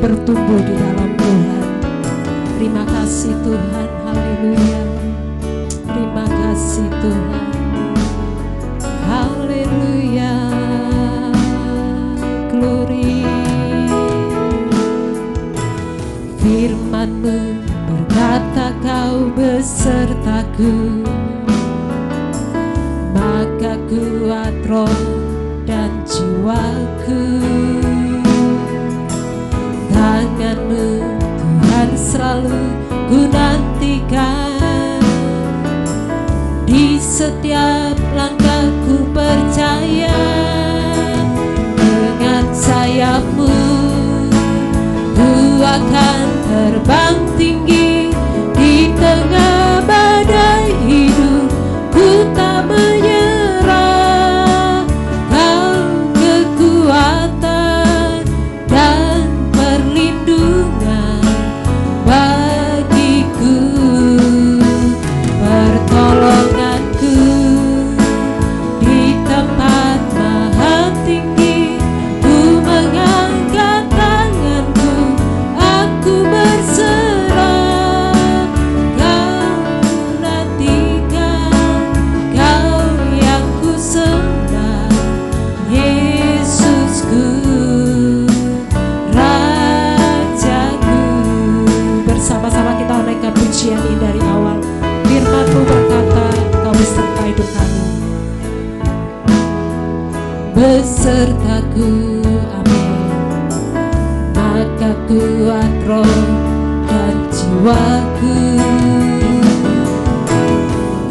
bertumbuh di dalam Tuhan. Terima kasih Tuhan, haleluya. Terima kasih Tuhan, haleluya. Glory. Firman-Mu berkata Kau besertaku, maka kuat roh dan jiwaku. Tangan-Mu Tuhan selalu ku nantikan, di setiap langkahku percaya. Dengan sayap-Mu ku akan terbang tinggi, di tengah badai hidup ku tak menyerah. Kau kekuatan dan perlindungan bagiku, pertolonganku di tempat maha tinggi. Ku mengangkat tanganku, aku berserah. Kau nantikan, Kau yang ku sembah, Yesusku, Rajaku. Bersama-sama kita naikkan pujian ini dari awal. Firman-Mu berkata, Kau beserta hidup kami, besertaku, amin. Maka kuat roh dan jiwaku.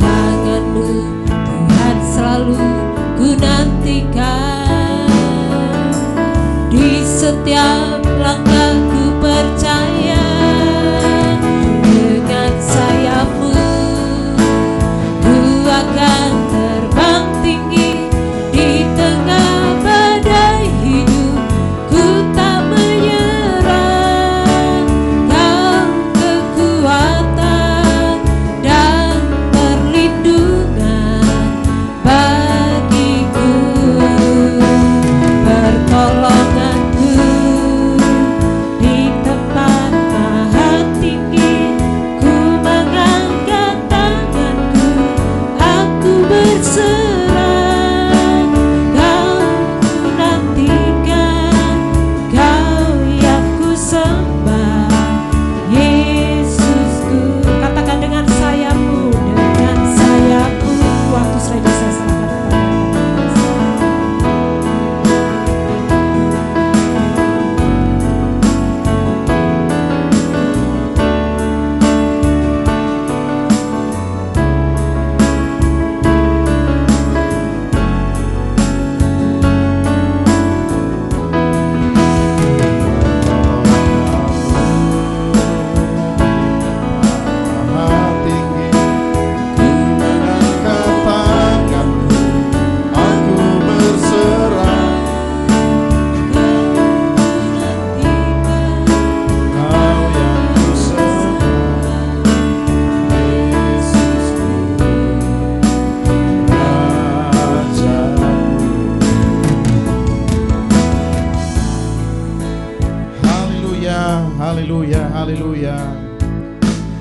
Tangan-Mu Tuhan selalu ku nantikan, di setiap langkahku percaya. Dengan sayap-Mu ku akan terbang tinggi, di tengah badai hidup ku tak menyerah. Kau kekuatan dan perlindungan bagiku, pertolonganku di tempat maha tinggi. Ku mengangkat tanganku, aku berserah. Kau ku nantikan, Kau yang ku sembah, Yesusku. Katakan dengan sayap-Mu, dengan sayap-Mu. Waktu sudah bisa serahkan kepada Maha tinggi, ku mengangkat tanganku, aku berserah. Kau yang ku sembah, Yesusku, Rajaku. Haleluya, haleluya, haleluya.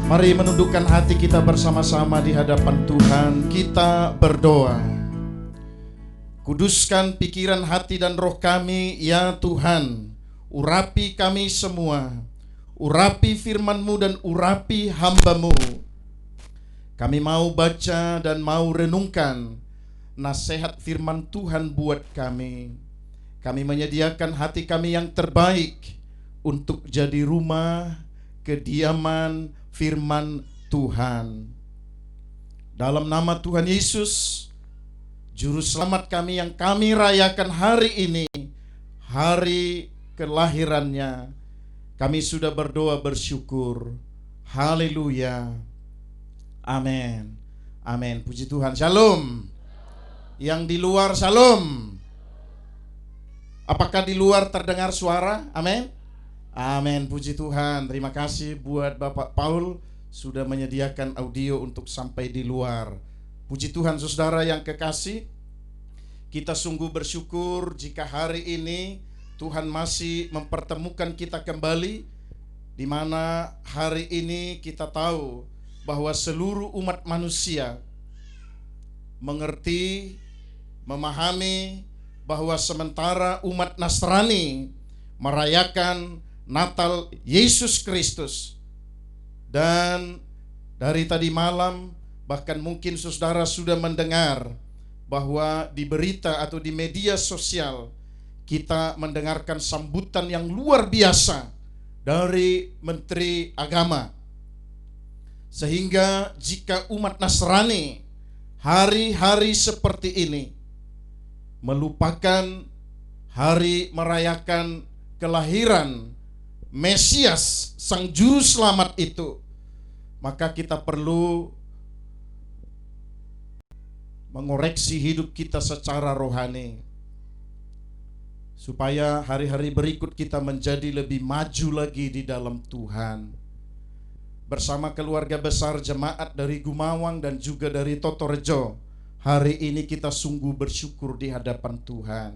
Mari menundukkan hati kita bersama-sama di hadapan Tuhan. Kita berdoa. Kuduskan pikiran, hati, dan roh kami, ya Tuhan. Urapi kami semua. Urapi firman-Mu dan urapi hamba-Mu. Kami mau baca dan mau renungkan nasihat firman Tuhan buat kami. Kami menyediakan hati kami yang terbaik untuk jadi rumah kediaman firman Tuhan. Dalam nama Tuhan Yesus, Juru Selamat kami yang kami rayakan hari ini, hari kelahirannya, kami sudah berdoa bersyukur. Haleluya. Amin. Amin. Puji Tuhan. Shalom. Yang di luar shalom. Apakah di luar terdengar suara? Amin. Amin. Puji Tuhan. Terima kasih buat Bapak Paul sudah menyediakan audio untuk sampai di luar. Puji Tuhan, saudara yang kekasih. Kita sungguh bersyukur jika hari ini Tuhan masih mempertemukan kita kembali, di mana hari ini kita tahu bahwa seluruh umat manusia mengerti, memahami bahwa sementara umat Nasrani merayakan Natal Yesus Kristus, dan dari tadi malam bahkan mungkin saudara sudah mendengar bahwa di berita atau di media sosial kita mendengarkan sambutan yang luar biasa dari Menteri Agama. Sehingga jika umat Nasrani hari-hari seperti ini melupakan hari merayakan kelahiran Mesias, Sang Juru Selamat itu, maka kita perlu mengoreksi hidup kita secara rohani, supaya hari-hari berikut kita menjadi lebih maju lagi di dalam Tuhan. Bersama keluarga besar jemaat dari Gumawang dan juga dari Totorejo, hari ini kita sungguh bersyukur di hadapan Tuhan.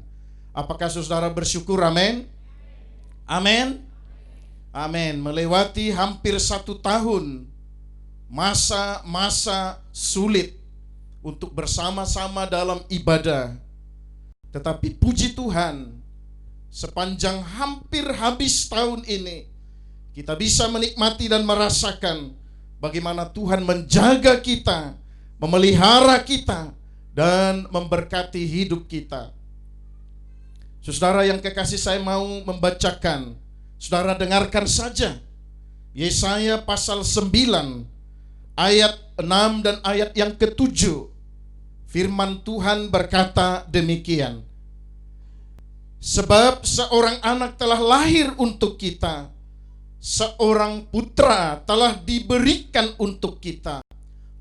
Apakah saudara bersyukur? Amin. Amin. Amin. Melewati hampir 1 tahun masa-masa sulit untuk bersama-sama dalam ibadah. Tetapi puji Tuhan, sepanjang hampir habis tahun ini, kita bisa menikmati dan merasakan bagaimana Tuhan menjaga kita, memelihara kita, dan memberkati hidup kita. Saudara yang kekasih, saya mau membacakan, saudara dengarkan saja, Yesaya pasal 9 ayat 6 dan ayat yang ke-7. Firman Tuhan berkata demikian: sebab seorang anak telah lahir untuk kita, seorang putra telah diberikan untuk kita.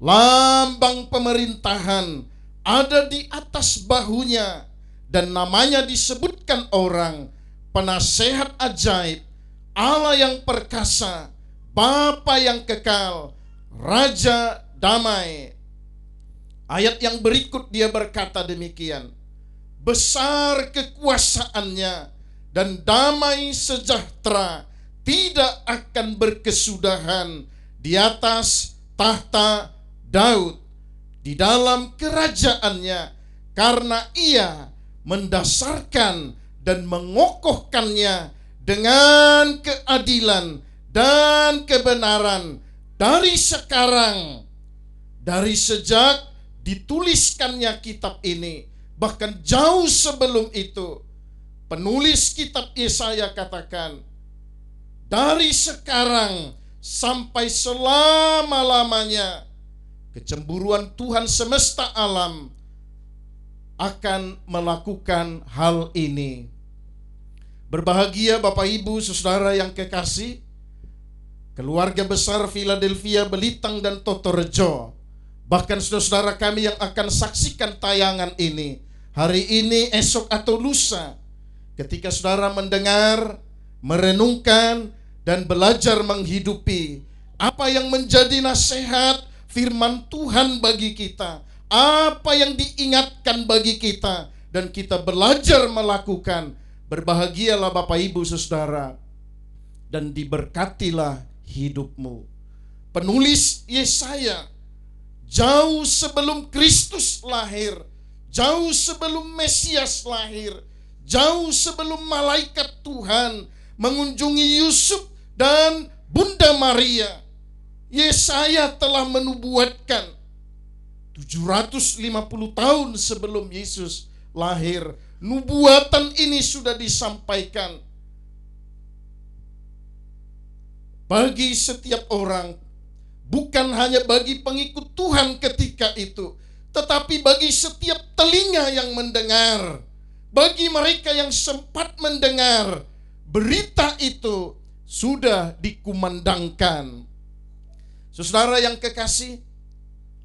Lambang pemerintahan ada di atas bahunya, dan namanya disebutkan orang Penasehat Ajaib, Allah yang perkasa, Bapa yang kekal, Raja Damai. Ayat yang berikut dia berkata demikian: besar kekuasaannya dan damai sejahtera tidak akan berkesudahan di atas tahta Daud, di dalam kerajaannya, karena ia mendasarkan dan mengokohkannya dengan keadilan dan kebenaran dari sekarang, dari sejak dituliskannya kitab ini. Bahkan jauh sebelum itu, penulis kitab Yesaya katakan, dari sekarang sampai selama-lamanya kecemburuan Tuhan semesta alam akan melakukan hal ini. Berbahagia Bapak Ibu Saudara yang kekasih, keluarga besar Philadelphia, Belitang dan Totorejo, bahkan saudara-saudara kami yang akan saksikan tayangan ini hari ini, esok atau lusa, ketika saudara mendengar, merenungkan, dan belajar menghidupi apa yang menjadi nasihat firman Tuhan bagi kita, apa yang diingatkan bagi kita, dan kita belajar melakukan, berbahagialah Bapak Ibu Saudara, dan diberkatilah hidupmu. Penulis Yesaya jauh sebelum Kristus lahir, jauh sebelum Mesias lahir, jauh sebelum malaikat Tuhan mengunjungi Yusuf dan Bunda Maria, Yesaya telah menubuatkan 750 tahun sebelum Yesus lahir. Nubuatan ini sudah disampaikan bagi setiap orang, bukan hanya bagi pengikut Tuhan ketika itu, tetapi bagi setiap telinga yang mendengar, bagi mereka yang sempat mendengar berita itu sudah dikumandangkan. Saudara yang kekasih,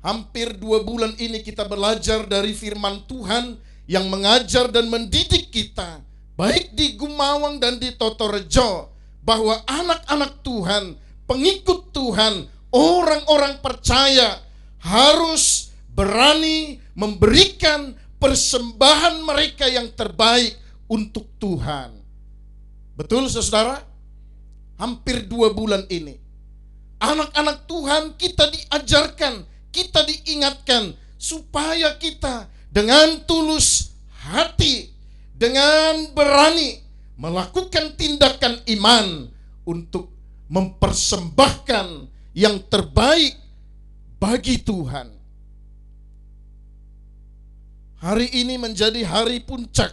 hampir 2 bulan ini kita belajar dari firman Tuhan yang mengajar dan mendidik kita, baik di Gumawang dan di Totorejo, bahwa anak-anak Tuhan, pengikut Tuhan, orang-orang percaya harus berani memberikan persembahan mereka yang terbaik untuk Tuhan. Betul saudara? Hampir 2 bulan ini anak-anak Tuhan kita diajarkan, kita diingatkan supaya kita dengan tulus hati, dengan berani melakukan tindakan iman untuk mempersembahkan yang terbaik bagi Tuhan. Hari ini menjadi hari puncak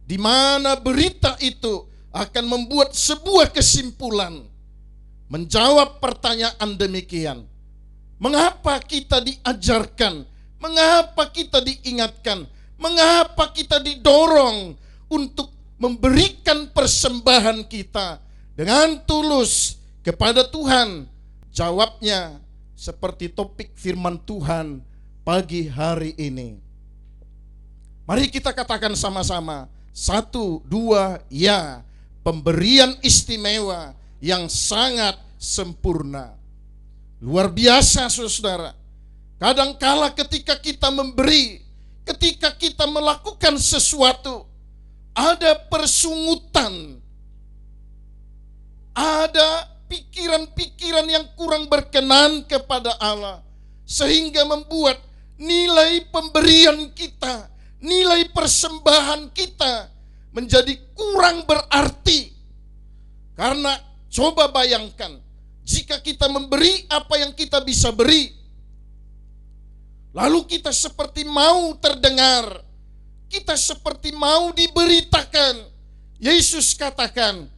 di mana berita itu akan membuat sebuah kesimpulan, menjawab pertanyaan demikian. Mengapa kita diajarkan? Mengapa kita diingatkan? Mengapa kita didorong untuk memberikan persembahan kita dengan tulus kepada Tuhan? Jawabnya seperti topik firman Tuhan pagi hari ini. Mari kita katakan sama-sama, 1, 2, ya, pemberian istimewa yang sangat sempurna. Luar biasa saudara. Kadangkala ketika kita memberi, ketika kita melakukan sesuatu, ada persungutan, ada pikiran-pikiran yang kurang berkenan kepada Allah, sehingga membuat nilai pemberian kita, nilai persembahan kita menjadi kurang berarti. Karena coba bayangkan, jika kita memberi apa yang kita bisa beri, lalu kita seperti mau terdengar, kita seperti mau diberitakan. Yesus katakan,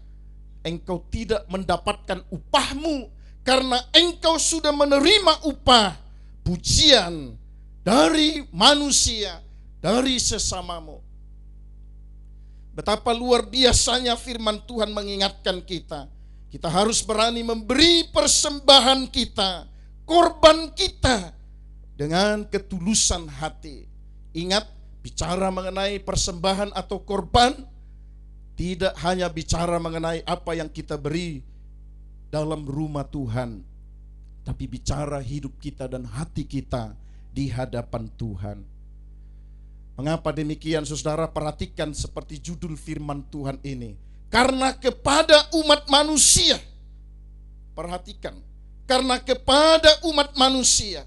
engkau tidak mendapatkan upahmu karena engkau sudah menerima upah pujian dari manusia, dari sesamamu. Betapa luar biasanya firman Tuhan mengingatkan kita. Kita harus berani memberi persembahan kita, korban kita dengan ketulusan hati. Ingat, bicara mengenai persembahan atau korban tidak hanya bicara mengenai apa yang kita beri dalam rumah Tuhan, tapi bicara hidup kita dan hati kita di hadapan Tuhan. Mengapa demikian saudara? Perhatikan seperti judul firman Tuhan ini. Karena kepada umat manusia, perhatikan, karena kepada umat manusia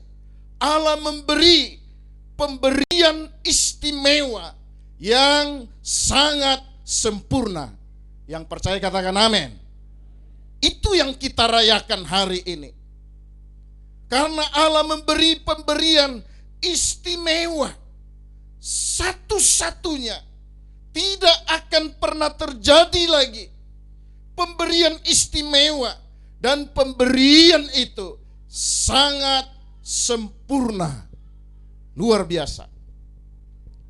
Allah memberi pemberian istimewa yang sangat sempurna. Yang percaya katakan amin. Itu yang kita rayakan hari ini. Karena Allah memberi pemberian istimewa, satu-satunya, tidak akan pernah terjadi lagi pemberian istimewa, dan pemberian itu sangat sempurna, luar biasa.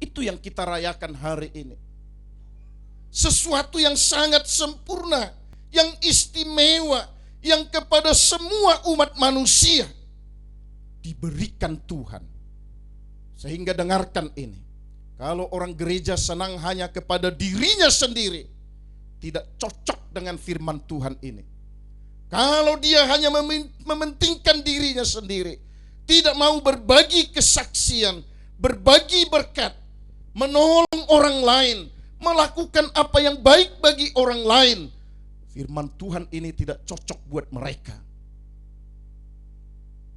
Itu yang kita rayakan hari ini. Sesuatu yang sangat sempurna, yang istimewa, yang kepada semua umat manusia diberikan Tuhan. Sehingga dengarkan ini, kalau orang gereja senang hanya kepada dirinya sendiri, tidak cocok dengan firman Tuhan ini. Kalau dia hanya mementingkan dirinya sendiri, tidak mau berbagi kesaksian, berbagi berkat, menolong orang lain, melakukan apa yang baik bagi orang lain, firman Tuhan ini tidak cocok buat mereka.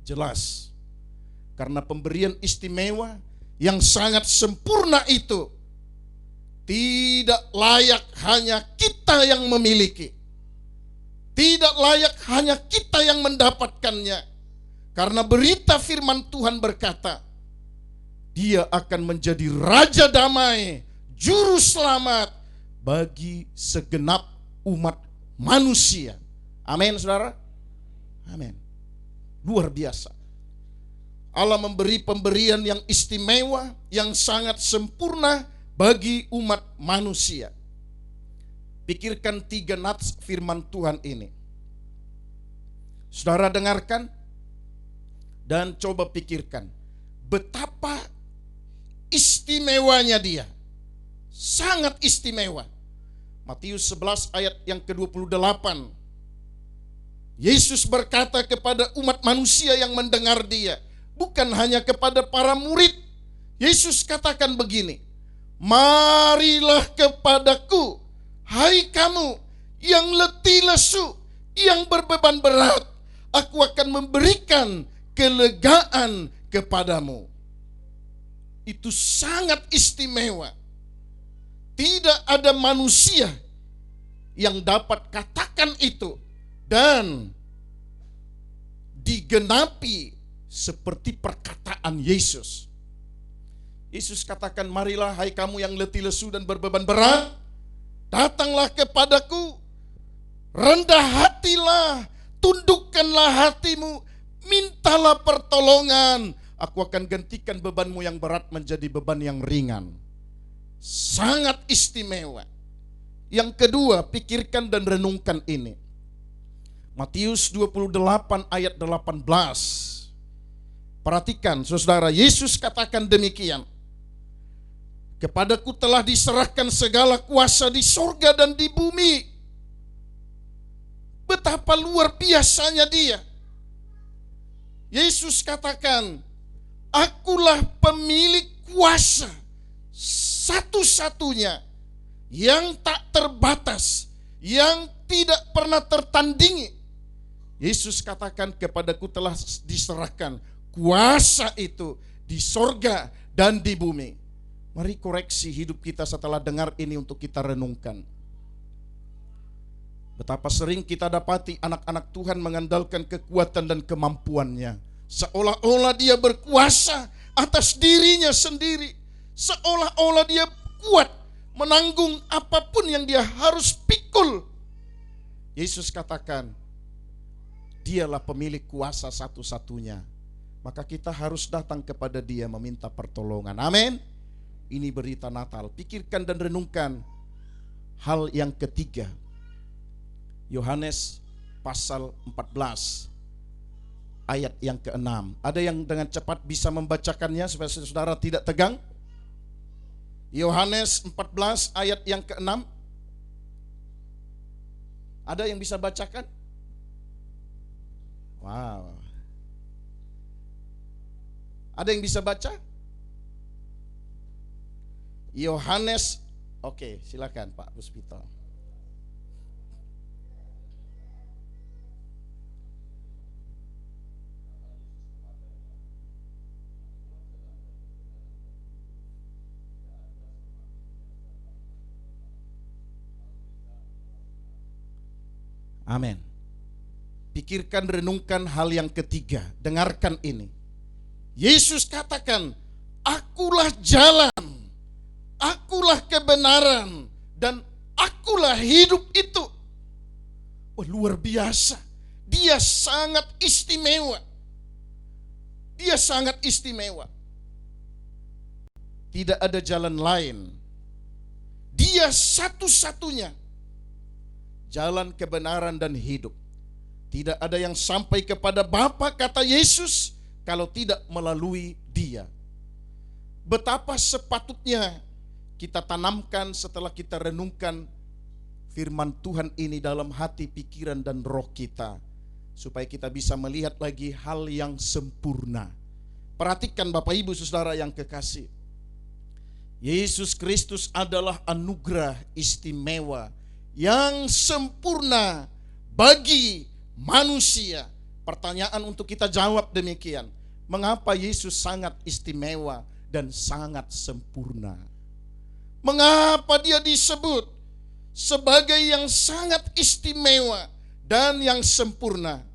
Jelas, karena pemberian istimewa yang sangat sempurna itu tidak layak hanya kita yang memiliki, tidak layak hanya kita yang mendapatkannya. Karena berita firman Tuhan berkata, dia akan menjadi raja damai, juru selamat bagi segenap umat manusia. Amin saudara. Amin. Luar biasa. Allah memberi pemberian yang istimewa, yang sangat sempurna bagi umat manusia. Pikirkan 3 nats firman Tuhan ini. Saudara dengarkan dan coba pikirkan betapa istimewanya dia. Sangat istimewa. Matius 11 ayat yang ke-28. Yesus berkata kepada umat manusia yang mendengar dia, bukan hanya kepada para murid. Yesus katakan begini, marilah kepadaku, hai kamu yang letih lesu, yang berbeban berat, aku akan memberikan kelegaan kepadamu. Itu sangat istimewa. Tidak ada manusia yang dapat katakan itu dan digenapi seperti perkataan Yesus. Yesus katakan, marilah hai kamu yang letih lesu dan berbeban berat, datanglah kepadaku, rendah hatilah, tundukkanlah hatimu, mintalah pertolongan, aku akan gantikan bebanmu yang berat menjadi beban yang ringan. Sangat istimewa. Yang kedua, pikirkan dan renungkan ini. Matius 28 ayat 18. Perhatikan saudara, Yesus katakan demikian. Kepadaku telah diserahkan segala kuasa di sorga dan di bumi. Betapa luar biasanya dia. Yesus katakan, akulah pemilik kuasa satu-satunya yang tak terbatas, yang tidak pernah tertandingi. Yesus katakan, kepadaku telah diserahkan kuasa itu di sorga dan di bumi. Mari koreksi hidup kita setelah dengar ini untuk kita renungkan. Betapa sering kita dapati anak-anak Tuhan mengandalkan kekuatan dan kemampuannya, seolah-olah dia berkuasa atas dirinya sendiri, seolah-olah dia kuat menanggung apapun yang dia harus pikul. Yesus katakan, dialah pemilik kuasa satu-satunya. Maka kita harus datang kepada dia meminta pertolongan. Amin. Ini berita Natal. Pikirkan dan renungkan hal yang ketiga. Yohanes pasal 14 ayat yang ke-6. Ada yang dengan cepat bisa membacakannya supaya saudara tidak tegang? Yohanes 14 ayat yang ke-6. Ada yang bisa bacakan? Wow. Ada yang bisa baca? Yohanes, oke, silakan Pak Puspito. Amin. Pikirkan, renungkan hal yang ketiga. Dengarkan ini. Yesus katakan, akulah jalan, akulah kebenaran, dan akulah hidup itu. Wah, luar biasa. Dia sangat istimewa. Dia sangat istimewa. Tidak ada jalan lain. Dia satu-satunya jalan kebenaran dan hidup. Tidak ada yang sampai kepada Bapa, kata Yesus, kalau tidak melalui dia. Betapa sepatutnya kita tanamkan setelah kita renungkan firman Tuhan ini dalam hati, pikiran, dan roh kita, supaya kita bisa melihat lagi hal yang sempurna. Perhatikan Bapak Ibu Saudara yang kekasih, Yesus Kristus adalah anugerah istimewa yang sempurna bagi manusia. Pertanyaan untuk kita jawab demikian. Mengapa Yesus sangat istimewa dan sangat sempurna? Mengapa dia disebut sebagai yang sangat istimewa dan yang sempurna?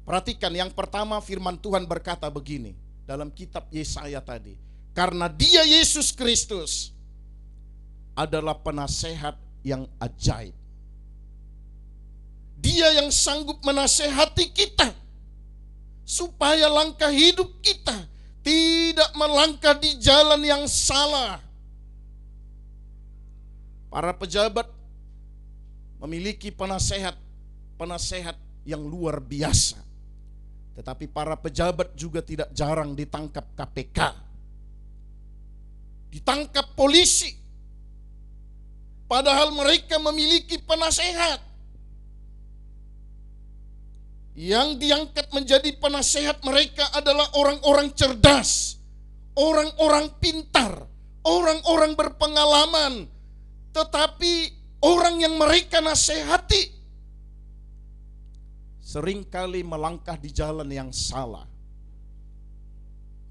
Perhatikan, yang pertama firman Tuhan berkata begini dalam kitab Yesaya tadi. Karena dia Yesus Kristus adalah penasehat yang ajaib. Dia yang sanggup menasehati kita supaya langkah hidup kita tidak melangkah di jalan yang salah. Para pejabat memiliki penasehat yang luar biasa. Tetapi para pejabat juga tidak jarang ditangkap KPK, ditangkap polisi, padahal mereka memiliki penasehat. Yang diangkat menjadi penasehat mereka adalah orang-orang cerdas, orang-orang pintar, orang-orang berpengalaman. Tetapi orang yang mereka nasihati seringkali melangkah di jalan yang salah.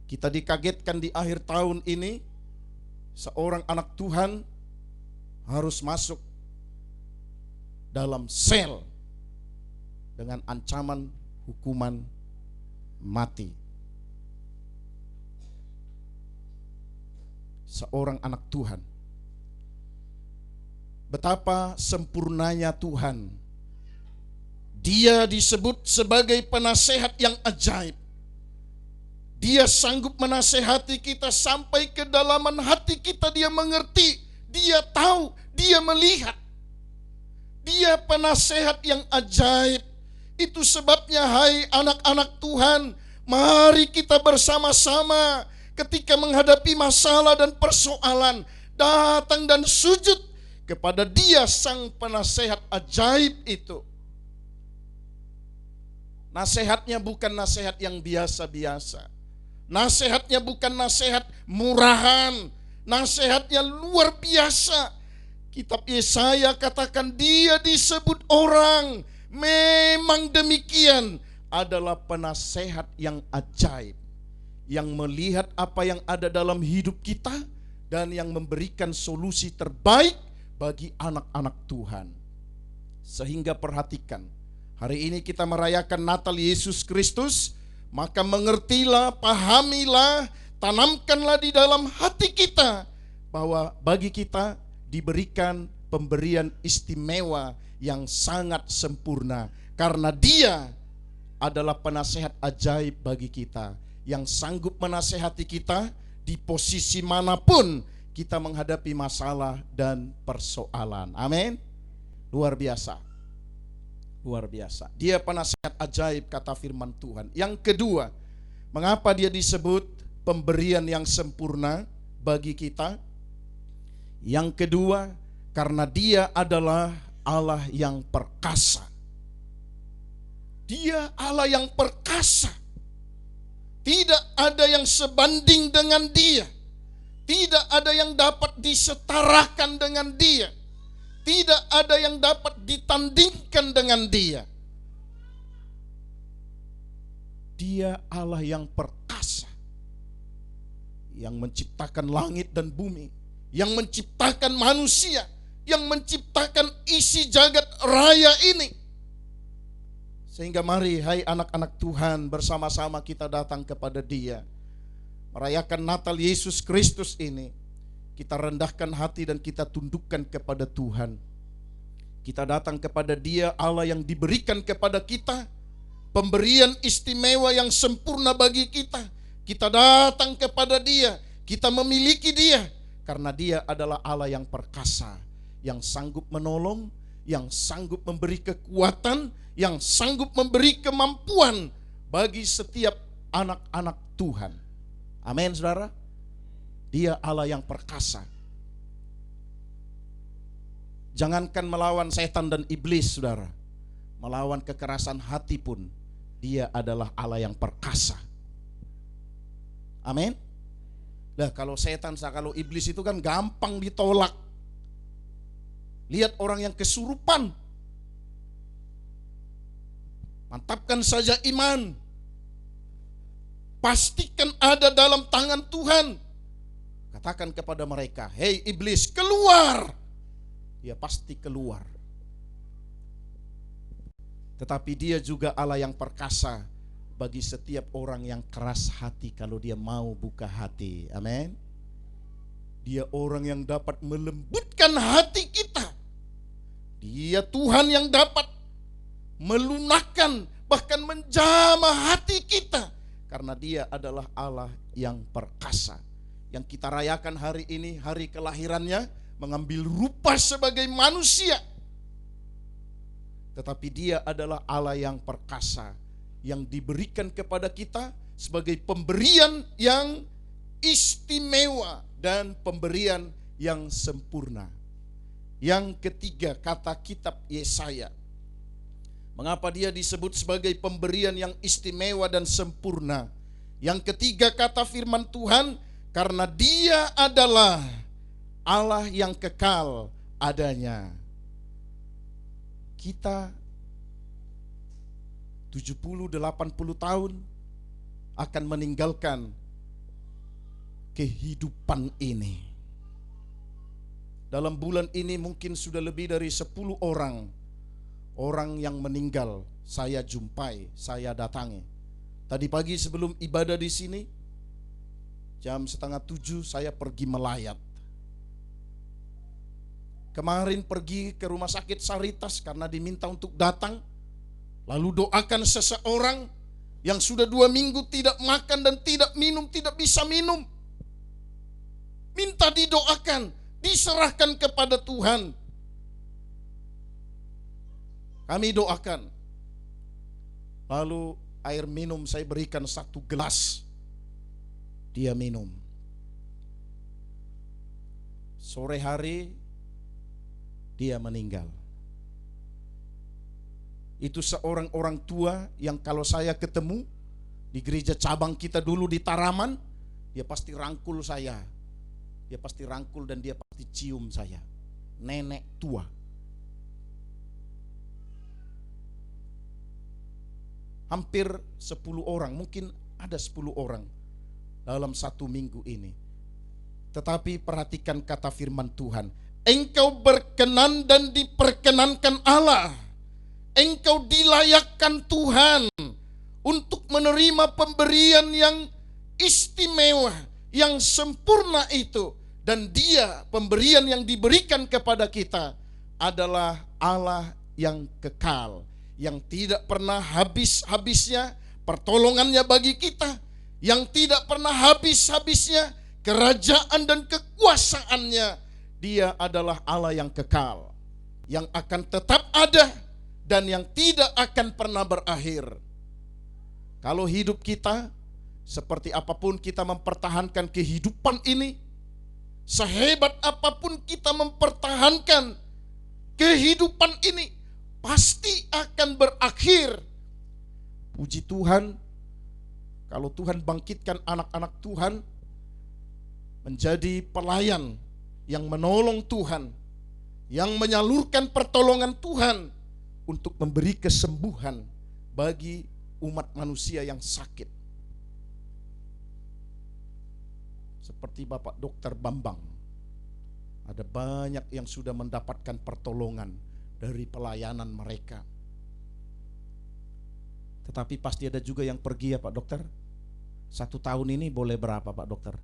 Kita dikagetkan di akhir tahun ini, seorang anak Tuhan harus masuk dalam sel dengan ancaman hukuman mati. Seorang anak Tuhan. Betapa sempurnanya Tuhan. Dia disebut sebagai penasehat yang ajaib. Dia sanggup menasehati kita sampai ke dalaman hati kita. Dia mengerti, dia tahu, dia melihat. Dia penasehat yang ajaib. Itu sebabnya, hai anak-anak Tuhan, mari kita bersama-sama ketika menghadapi masalah dan persoalan, datang dan sujud kepada Dia, sang penasehat ajaib itu. Nasihatnya bukan nasihat yang biasa-biasa. Nasihatnya bukan nasihat murahan. Nasihatnya luar biasa. Kitab Yesaya katakan dia disebut orang. Memang demikian, adalah penasehat yang ajaib. Yang melihat apa yang ada dalam hidup kita dan yang memberikan solusi terbaik bagi anak-anak Tuhan. Sehingga perhatikan, hari ini kita merayakan Natal Yesus Kristus, maka mengertilah, pahamilah, tanamkanlah di dalam hati kita bahwa bagi kita diberikan pemberian istimewa yang sangat sempurna, karena Dia adalah penasehat ajaib bagi kita, yang sanggup menasehati kita di posisi manapun kita menghadapi masalah dan persoalan. Amin. Luar biasa. Luar biasa. Dia penasehat ajaib, kata firman Tuhan. Yang kedua, mengapa dia disebut pemberian yang sempurna bagi kita? Yang kedua, karena dia adalah Allah yang perkasa. Dia Allah yang perkasa. Tidak ada yang sebanding dengan Dia. Tidak ada yang dapat disetarakan dengan Dia. Tidak ada yang dapat ditandingkan dengan Dia. Dia Allah yang perkasa, yang menciptakan langit dan bumi, yang menciptakan manusia, yang menciptakan isi jagat raya ini. Sehingga mari, hai anak-anak Tuhan, bersama-sama kita datang kepada Dia, merayakan Natal Yesus Kristus ini. Kita rendahkan hati dan kita tundukkan kepada Tuhan. Kita datang kepada Dia, Allah yang diberikan kepada kita pemberian istimewa yang sempurna bagi kita. Kita datang kepada Dia, kita memiliki Dia, karena Dia adalah Allah yang perkasa, yang sanggup menolong, yang sanggup memberi kekuatan, yang sanggup memberi kemampuan bagi setiap anak-anak Tuhan. Amin, saudara. Dia Allah yang perkasa. Jangankan melawan setan dan iblis, saudara, melawan kekerasan hati pun Dia adalah Allah yang perkasa. Amin. Nah, kalau setan, kalau iblis itu kan gampang ditolak. Lihat orang yang kesurupan, mantapkan saja iman. Pastikan ada dalam tangan Tuhan. Katakan kepada mereka, hei iblis, keluar. Dia pasti keluar. Tetapi Dia juga Allah yang perkasa bagi setiap orang yang keras hati, kalau dia mau buka hati. Amin. Dia orang yang dapat melembutkan hati kita. Dia Tuhan yang dapat melunakkan, bahkan menjamah hati kita, karena Dia adalah Allah yang perkasa. Yang kita rayakan hari ini, hari kelahirannya, mengambil rupa sebagai manusia. Tetapi Dia adalah Allah yang perkasa, yang diberikan kepada kita sebagai pemberian yang istimewa dan pemberian yang sempurna. Yang ketiga, kata kitab Yesaya, mengapa Dia disebut sebagai pemberian yang istimewa dan sempurna? Yang ketiga, kata firman Tuhan, karena Dia adalah Allah yang kekal adanya. kita 70-80 tahun akan meninggalkan kehidupan ini. Dalam bulan ini mungkin sudah lebih dari 10 orang yang meninggal saya jumpai, saya datangi. Tadi pagi sebelum ibadah di sini, jam 6:30 saya pergi melayat. Kemarin pergi ke rumah sakit Saritas karena diminta untuk datang. Lalu doakan seseorang yang sudah 2 minggu tidak makan dan tidak minum, tidak bisa minum. Minta didoakan, diserahkan kepada Tuhan. Kami doakan. Lalu air minum saya berikan 1 gelas. Dia minum. Sore hari dia meninggal. Itu seorang orang tua yang kalau saya ketemu di gereja cabang kita dulu di Taraman, dia pasti rangkul saya. Dia pasti rangkul dan dia pasti cium saya. Nenek tua. Hampir 10 orang, mungkin ada 10 orang dalam 1 minggu ini. Tetapi perhatikan kata firman Tuhan. Engkau berkenan dan diperkenankan Allah. Engkau dilayakkan Tuhan untuk menerima pemberian yang istimewa, yang sempurna itu. Dan dia, pemberian yang diberikan kepada kita adalah Allah yang kekal, yang tidak pernah habis-habisnya pertolongannya bagi kita, yang tidak pernah habis-habisnya kerajaan dan kekuasaannya. Dia adalah Allah yang kekal, yang akan tetap ada dan yang tidak akan pernah berakhir. Kalau hidup kita, seperti apapun kita mempertahankan kehidupan ini, sehebat apapun kita mempertahankan kehidupan ini, pasti akan berakhir. Puji Tuhan, kalau Tuhan bangkitkan anak-anak Tuhan menjadi pelayan yang menolong Tuhan, yang menyalurkan pertolongan Tuhan untuk memberi kesembuhan bagi umat manusia yang sakit. Seperti Bapak Dokter Bambang, ada banyak yang sudah mendapatkan pertolongan dari pelayanan mereka. Tetapi pasti ada juga yang pergi ya Pak Dokter. 1 tahun ini boleh berapa Pak Dokter?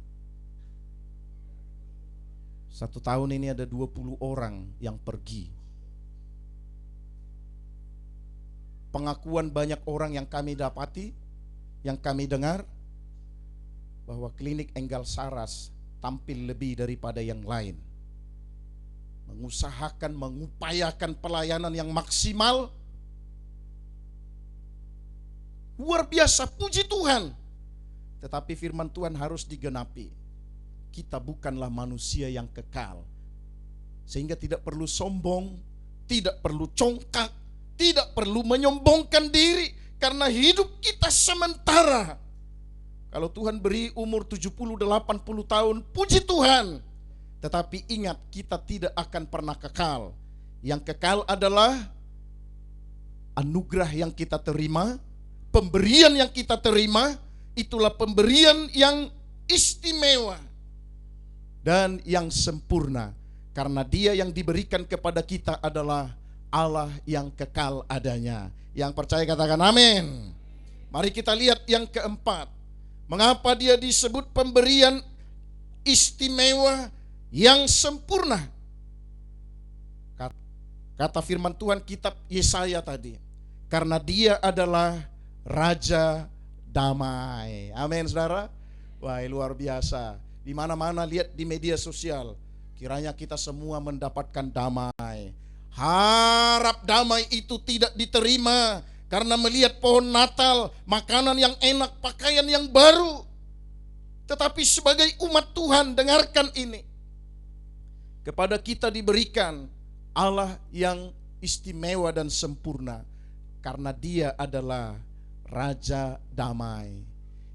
1 tahun ini ada 20 orang yang pergi. Pengakuan banyak orang yang kami dapati, yang kami dengar, bahwa klinik Enggal Saras tampil lebih daripada yang lain. Mengusahakan, mengupayakan pelayanan yang maksimal. Luar biasa, puji Tuhan. Tetapi firman Tuhan harus digenapi. Kita bukanlah manusia yang kekal. Sehingga tidak perlu sombong, tidak perlu congkak, tidak perlu menyombongkan diri. Karena hidup kita sementara. Kalau Tuhan beri umur 70-80 tahun, puji Tuhan. Tetapi ingat, kita tidak akan pernah kekal. Yang kekal adalah anugerah yang kita terima, pemberian yang kita terima. Itulah pemberian yang istimewa dan yang sempurna. Karena dia yang diberikan kepada kita adalah Allah yang kekal adanya. Yang percaya katakan amin. Mari kita lihat yang keempat. Mengapa dia disebut pemberian istimewa yang sempurna? Kata firman Tuhan kitab Yesaya tadi. Karena dia adalah Raja damai. Amin saudara. Wah luar biasa. Di mana-mana lihat di media sosial. Kiranya kita semua mendapatkan damai. Harap damai itu tidak diterima karena melihat pohon Natal, makanan yang enak, pakaian yang baru. Tetapi sebagai umat Tuhan, dengarkan ini. Kepada kita diberikan Allah yang istimewa dan sempurna. Karena dia adalah Raja damai.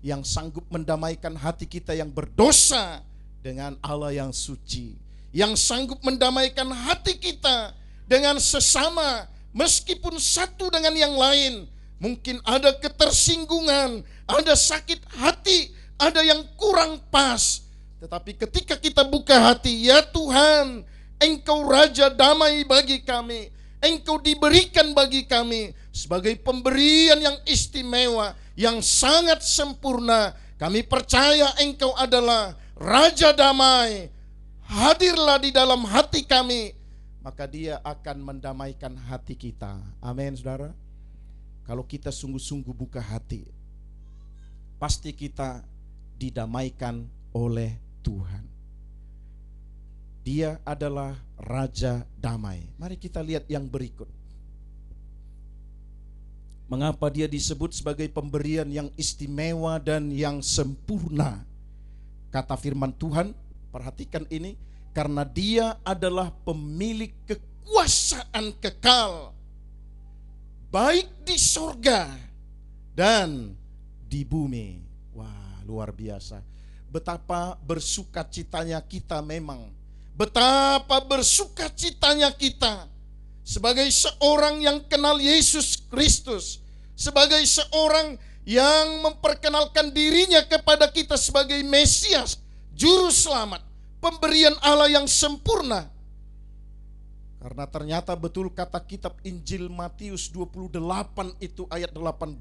Yang sanggup mendamaikan hati kita yang berdosa dengan Allah yang suci. Yang sanggup mendamaikan hati kita dengan sesama meskipun satu dengan yang lain mungkin ada ketersinggungan, ada sakit hati, ada yang kurang pas. Tetapi ketika kita buka hati, ya Tuhan, Engkau Raja damai bagi kami, Engkau diberikan bagi kami sebagai pemberian yang istimewa, yang sangat sempurna. Kami percaya Engkau adalah Raja damai. Hadirlah di dalam hati kami, maka Dia akan mendamaikan hati kita. Amin, saudara. Kalau kita sungguh-sungguh buka hati, pasti kita didamaikan oleh Tuhan. Dia adalah Raja damai. Mari kita lihat yang berikut. Mengapa Dia disebut sebagai pemberian yang istimewa dan yang sempurna? Kata firman Tuhan, perhatikan ini, karena Dia adalah pemilik kekuasaan kekal, baik di sorga dan di bumi. Wah, luar biasa. Betapa bersukacitanya kita memang. Betapa bersukacitanya kita sebagai seorang yang kenal Yesus Kristus, sebagai seorang yang memperkenalkan dirinya kepada kita sebagai Mesias, Juru Selamat, pemberian Allah yang sempurna. Karena ternyata betul kata kitab Injil Matius 28 itu ayat 18.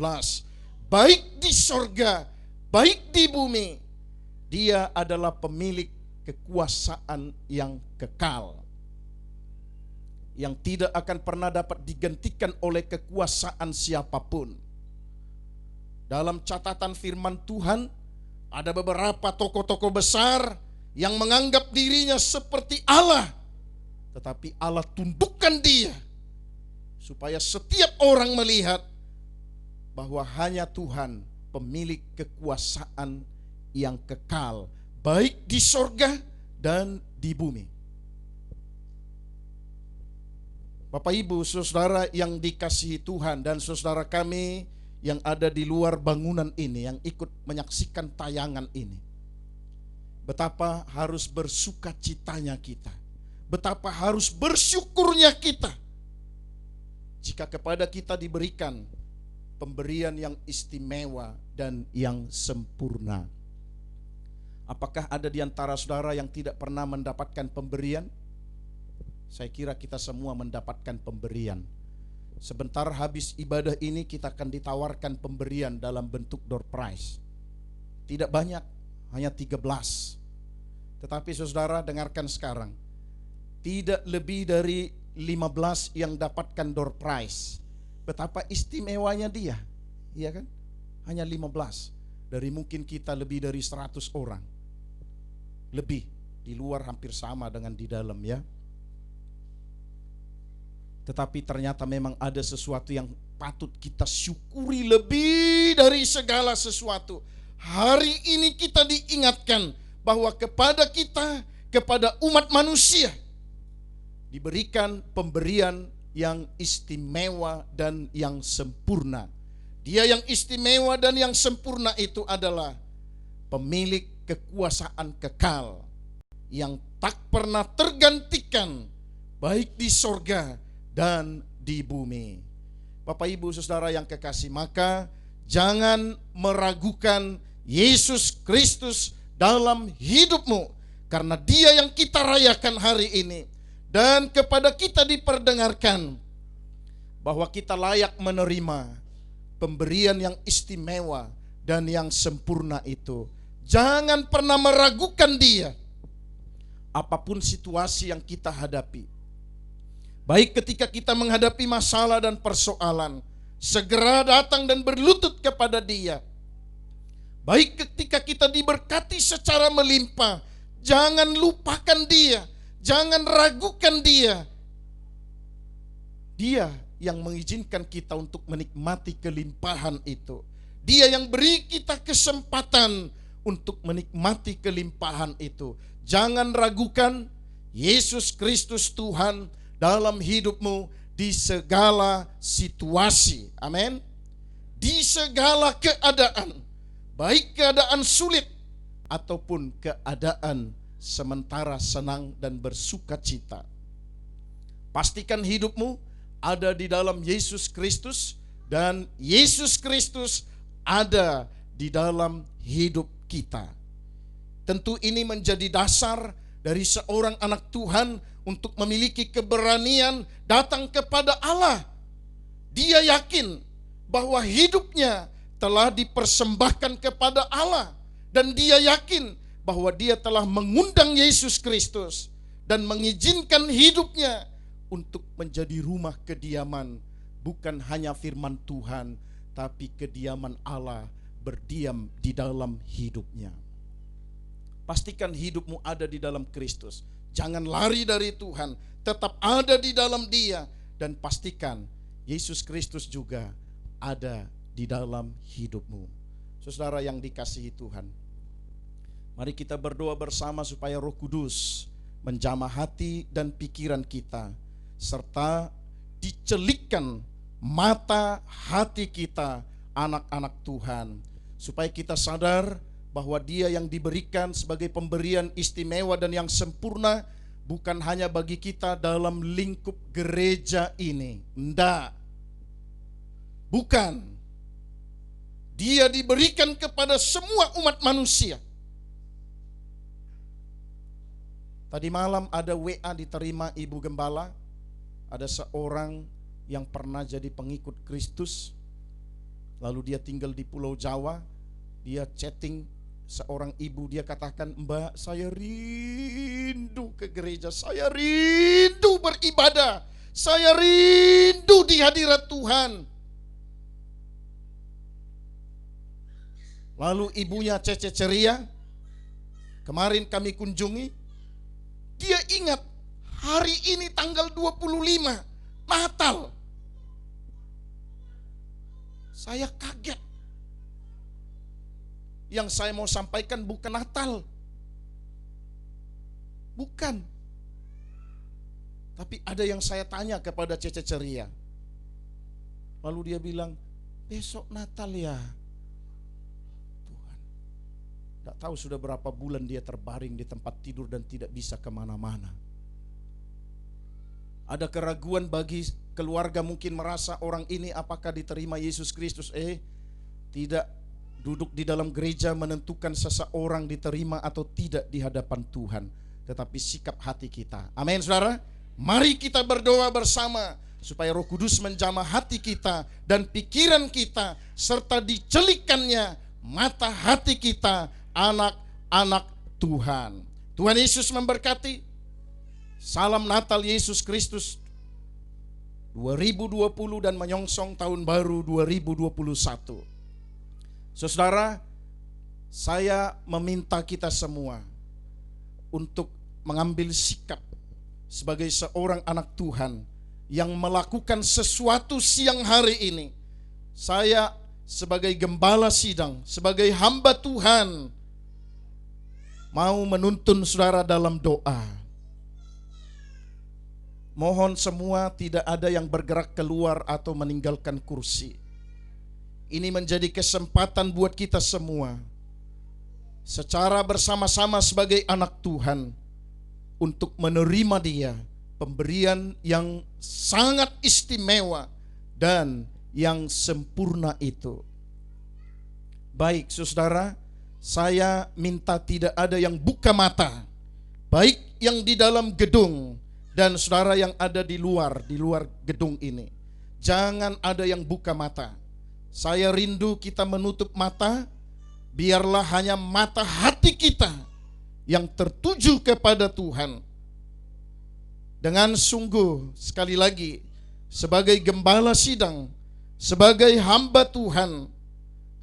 Baik di sorga, baik di bumi, Dia adalah pemilik kekuasaan yang kekal, yang tidak akan pernah dapat digantikan oleh kekuasaan siapapun. Dalam catatan firman Tuhan, ada beberapa tokoh-tokoh besar yang menganggap dirinya seperti Allah, tetapi Allah tundukkan dia supaya setiap orang melihat bahwa hanya Tuhan pemilik kekuasaan yang kekal, baik di sorga dan di bumi. Bapak Ibu saudara yang dikasihi Tuhan, dan saudara kami yang ada di luar bangunan ini, yang ikut menyaksikan tayangan ini, betapa harus bersukacitanya kita, betapa harus bersyukurnya kita jika kepada kita diberikan pemberian yang istimewa dan yang sempurna. Apakah ada di antara saudara yang tidak pernah mendapatkan pemberian? Saya kira kita semua mendapatkan pemberian. Sebentar habis ibadah ini kita akan ditawarkan pemberian dalam bentuk door prize. Tidak banyak, hanya 13. Tetapi saudara dengarkan sekarang, tidak lebih dari 15 yang dapatkan door prize. Betapa istimewanya dia, iya kan? Hanya 15 dari mungkin kita lebih dari 100 orang. Lebih, di luar hampir sama dengan di dalam, ya. Tetapi ternyata memang ada sesuatu yang patut kita syukuri lebih dari segala sesuatu. Hari ini kita diingatkan bahwa kepada kita, kepada umat manusia, diberikan pemberian yang istimewa dan yang sempurna. Dia yang istimewa dan yang sempurna itu adalah pemilik kekuasaan kekal yang tak pernah tergantikan, baik di sorga dan di bumi. Bapak Ibu saudara yang kekasih, maka jangan meragukan Yesus Kristus dalam hidupmu, karena Dia yang kita rayakan hari ini. Dan kepada kita diperdengarkan bahwa kita layak menerima pemberian yang istimewa dan yang sempurna itu. Jangan pernah meragukan Dia apapun situasi yang kita hadapi. Baik ketika kita menghadapi masalah dan persoalan, segera datang dan berlutut kepada Dia. Baik ketika kita diberkati secara melimpah, jangan lupakan Dia, jangan ragukan Dia. Dia yang mengizinkan kita untuk menikmati kelimpahan itu. Dia yang beri kita kesempatan untuk menikmati kelimpahan itu. Jangan ragukan Yesus Kristus Tuhan dalam hidupmu di segala situasi. Amin. Di segala keadaan, baik keadaan sulit ataupun keadaan sementara senang dan bersuka cita. Pastikan hidupmu ada di dalam Yesus Kristus, dan Yesus Kristus ada di dalam hidup kita. Tentu ini menjadi dasar dari seorang anak Tuhan untuk memiliki keberanian datang kepada Allah. Dia yakin bahwa hidupnya telah dipersembahkan kepada Allah, dan dia yakin bahwa dia telah mengundang Yesus Kristus dan mengizinkan hidupnya untuk menjadi rumah kediaman, bukan hanya firman Tuhan, tapi kediaman Allah berdiam di dalam hidupnya. Pastikan hidupmu ada di dalam Kristus. Jangan lari dari Tuhan, tetap ada di dalam Dia, dan pastikan Yesus Kristus juga ada di dalam hidupmu. Saudara yang dikasihi Tuhan, mari kita berdoa bersama supaya Roh Kudus menjamah hati dan pikiran kita, serta dicelikkan mata hati kita, anak-anak Tuhan, supaya kita sadar bahwa Dia yang diberikan sebagai pemberian istimewa dan yang sempurna bukan hanya bagi kita dalam lingkup gereja ini. Enggak. Bukan. Dia diberikan kepada semua umat manusia. Tadi malam ada WA diterima Ibu Gembala. Ada seorang yang pernah jadi pengikut Kristus, lalu dia tinggal di Pulau Jawa. Dia chatting seorang ibu, dia katakan, "Mbak, saya rindu ke gereja, saya rindu beribadah, saya rindu di hadirat Tuhan." Lalu ibunya cece ceria. Kemarin kami kunjungi, dia ingat hari ini tanggal 25 Natal. Saya kaget. Yang saya mau sampaikan bukan Natal, bukan. Tapi ada yang saya tanya kepada cece ceria. Lalu dia bilang, "Besok Natal ya." Tuhan, tidak tahu sudah berapa bulan dia terbaring di tempat tidur dan tidak bisa kemana-mana. Ada keraguan bagi keluarga, mungkin merasa orang ini apakah diterima Yesus Kristus. Tidak. Duduk di dalam gereja menentukan seseorang diterima atau tidak di hadapan Tuhan, tetapi sikap hati kita. Amin, saudara. Mari kita berdoa bersama supaya Roh Kudus menjamah hati kita dan pikiran kita, serta dicelikannya mata hati kita, anak-anak Tuhan. Tuhan Yesus memberkati. Salam Natal Yesus Kristus 2020 dan menyongsong tahun baru 2021. Saudara, saya meminta kita semua untuk mengambil sikap sebagai seorang anak Tuhan yang melakukan sesuatu siang hari ini. Saya sebagai gembala sidang, sebagai hamba Tuhan, mau menuntun saudara dalam doa. Mohon semua tidak ada yang bergerak keluar atau meninggalkan kursi. Ini menjadi kesempatan buat kita semua secara bersama-sama sebagai anak Tuhan untuk menerima Dia, pemberian yang sangat istimewa dan yang sempurna itu. Baik saudara, saya minta tidak ada yang buka mata, baik yang di dalam gedung dan saudara yang ada di luar gedung ini. Jangan ada yang buka mata. Saya rindu kita menutup mata, biarlah hanya mata hati kita yang tertuju kepada Tuhan. Dengan sungguh, sekali lagi, sebagai gembala sidang, sebagai hamba Tuhan,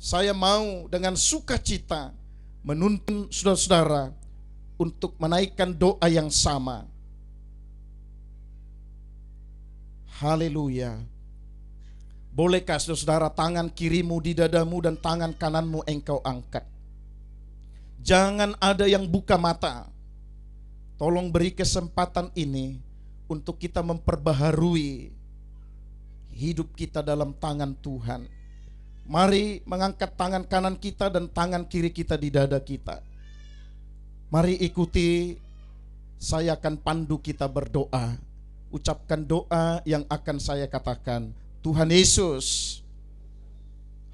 saya mau dengan sukacita menuntun saudara-saudara untuk menaikkan doa yang sama. Haleluya. Bolehkah saudara tangan kirimu di dadamu dan tangan kananmu engkau angkat? Jangan ada yang buka mata. Tolong beri kesempatan ini untuk kita memperbaharui hidup kita dalam tangan Tuhan. Mari mengangkat tangan kanan kita dan tangan kiri kita di dada kita. Mari ikuti, saya akan pandu kita berdoa. ucapkan doa yang akan saya katakan. Tuhan Yesus,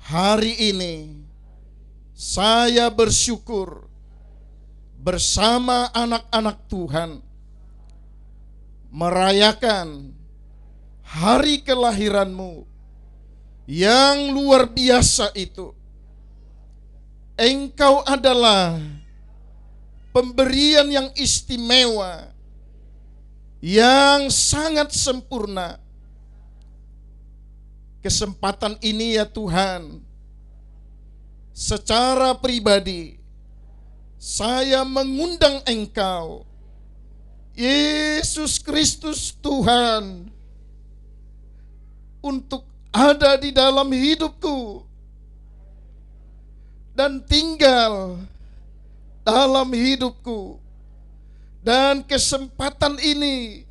hari ini saya bersyukur bersama anak-anak Tuhan merayakan hari kelahiran-Mu yang luar biasa itu. Engkau adalah pemberian yang istimewa, yang sangat sempurna. Kesempatan ini ya Tuhan, secara pribadi saya mengundang Engkau, Yesus Kristus Tuhan, untuk ada di dalam hidupku dan tinggal dalam hidupku. Dan kesempatan ini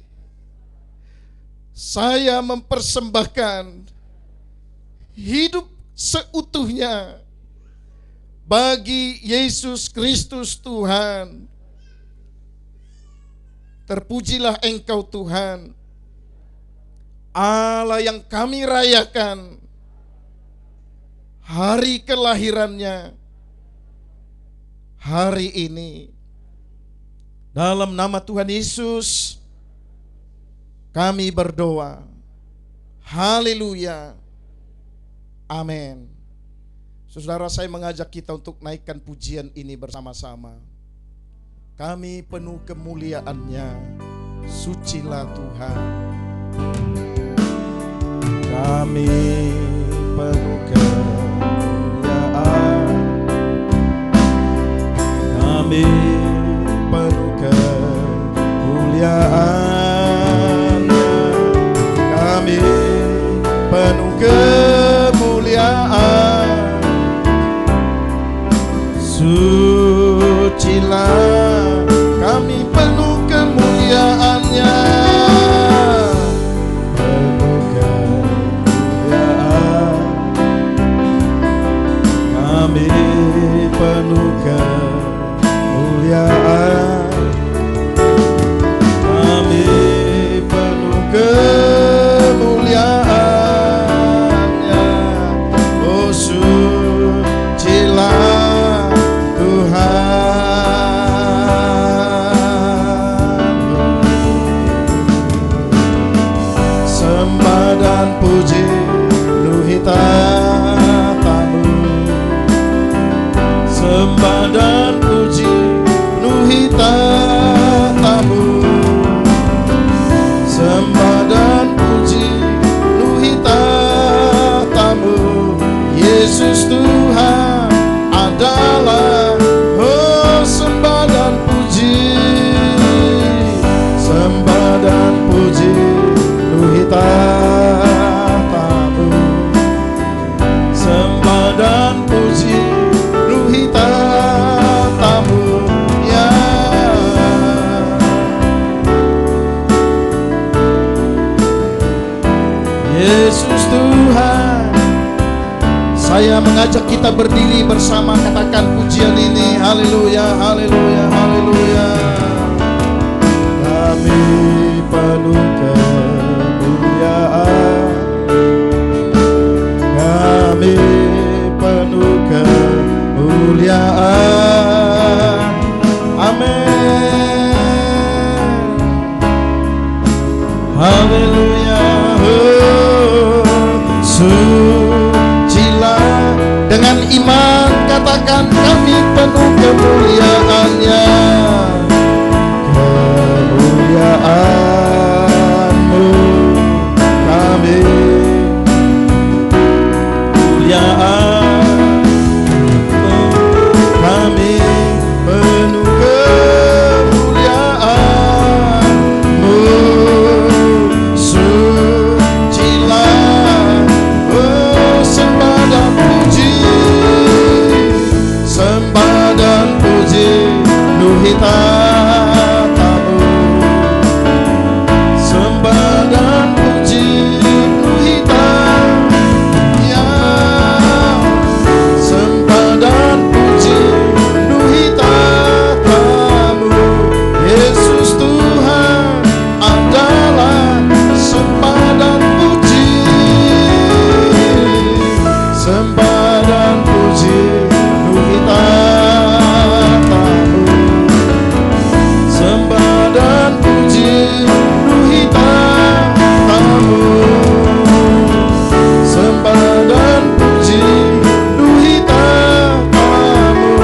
saya mempersembahkan hidup seutuhnya bagi Yesus Kristus Tuhan. Terpujilah Engkau Tuhan, Allah yang kami rayakan hari kelahirannya hari ini. Dalam nama Tuhan Yesus kami berdoa. Haleluya. Amin. Saudara, saya mengajak kita untuk naikkan pujian ini bersama-sama. Kami penuh kemuliaan-Nya, sucilah Tuhan. Kami penuh kemuliaan, kami penuh kemuliaan, kami penuh kemuliaan, sucilah, kami penuh kemuliaan-Nya, penuh kemuliaan, kami penuh kemuliaan, kami penuh kemuliaan-Nya. Oh sucilah Tuhan. Sembah dan puji penuhi tatamu, sembah dan puji penuhi tatamu, sembah dan puji penuhi tatamu. Yesus Tuhan adalah, oh sembah dan puji, sembah dan puji penuhi tatamu, sembah dan puji penuhi tatamu ya. Yesus Tuhan, saya mengajak kita berdiri bersama, katakan pujian ini. Haleluya, haleluya, haleluya. Kami penuh kemuliaan, kami penuh kemuliaan. Amin. Haleluya. Oh, sucilah. Dengan iman katakan, kami penuh kemuliaan-Nya, kemuliaan-Mu, kami kemuliaan, kami penuh kemuliaan-Mu, sucilah, oh sembah dan puji, sembah dan puji sembah dan puji bagi tatamu, sembah dan puji bagi tatamu, sembah dan puji bagi tatamu.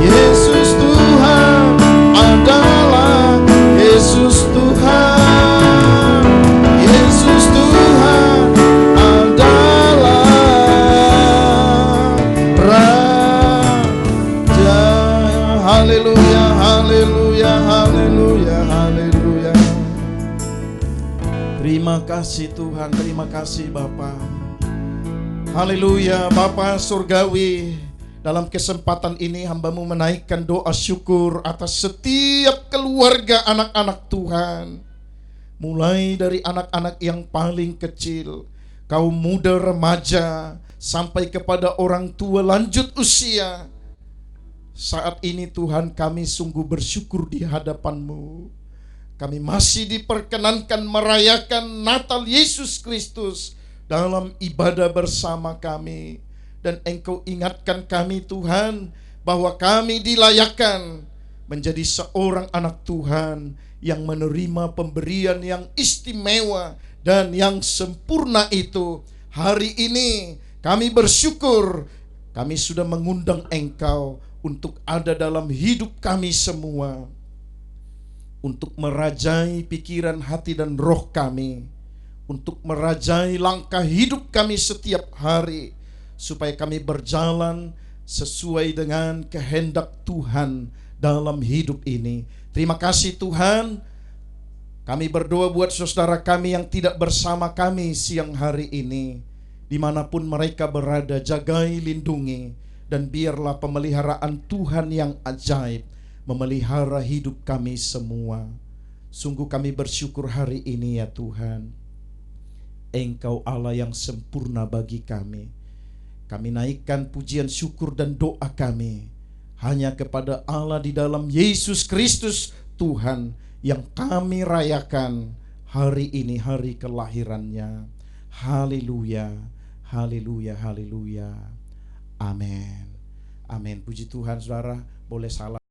Yesus Tuhan adalah Yesus Tuhan, Yesus Tuhan adalah Raja. Haleluya, haleluya, haleluya, haleluya. Terima kasih Tuhan, terima kasih Bapa. Haleluya, Bapa surgawi. Dalam kesempatan ini hamba-Mu menaikkan doa syukur atas setiap keluarga anak-anak Tuhan. Mulai dari anak-anak yang paling kecil, kaum muda remaja, sampai kepada orang tua lanjut usia. Saat ini Tuhan, kami sungguh bersyukur di hadapan-Mu. Kami masih diperkenankan merayakan Natal Yesus Kristus dalam ibadah bersama kami. Dan Engkau ingatkan kami Tuhan, bahwa kami dilayakkan menjadi seorang anak Tuhan yang menerima pemberian yang istimewa dan yang sempurna itu. Hari ini kami bersyukur, kami sudah mengundang Engkau untuk ada dalam hidup kami semua, untuk merajai pikiran, hati, dan roh kami, untuk merajai langkah hidup kami setiap hari, supaya kami berjalan sesuai dengan kehendak Tuhan dalam hidup ini. Terima kasih Tuhan. Kami berdoa buat saudara kami yang tidak bersama kami siang hari ini. Dimanapun mereka berada, jagai, lindungi, dan biarlah pemeliharaan Tuhan yang ajaib memelihara hidup kami semua. Sungguh kami bersyukur hari ini ya Tuhan. Engkau Allah yang sempurna bagi kami. Kami naikkan pujian syukur dan doa kami hanya kepada Allah di dalam Yesus Kristus Tuhan, yang kami rayakan hari ini, hari kelahirannya. Haleluya, haleluya, haleluya. Amin. Amin. Puji Tuhan, saudara. Boleh salam.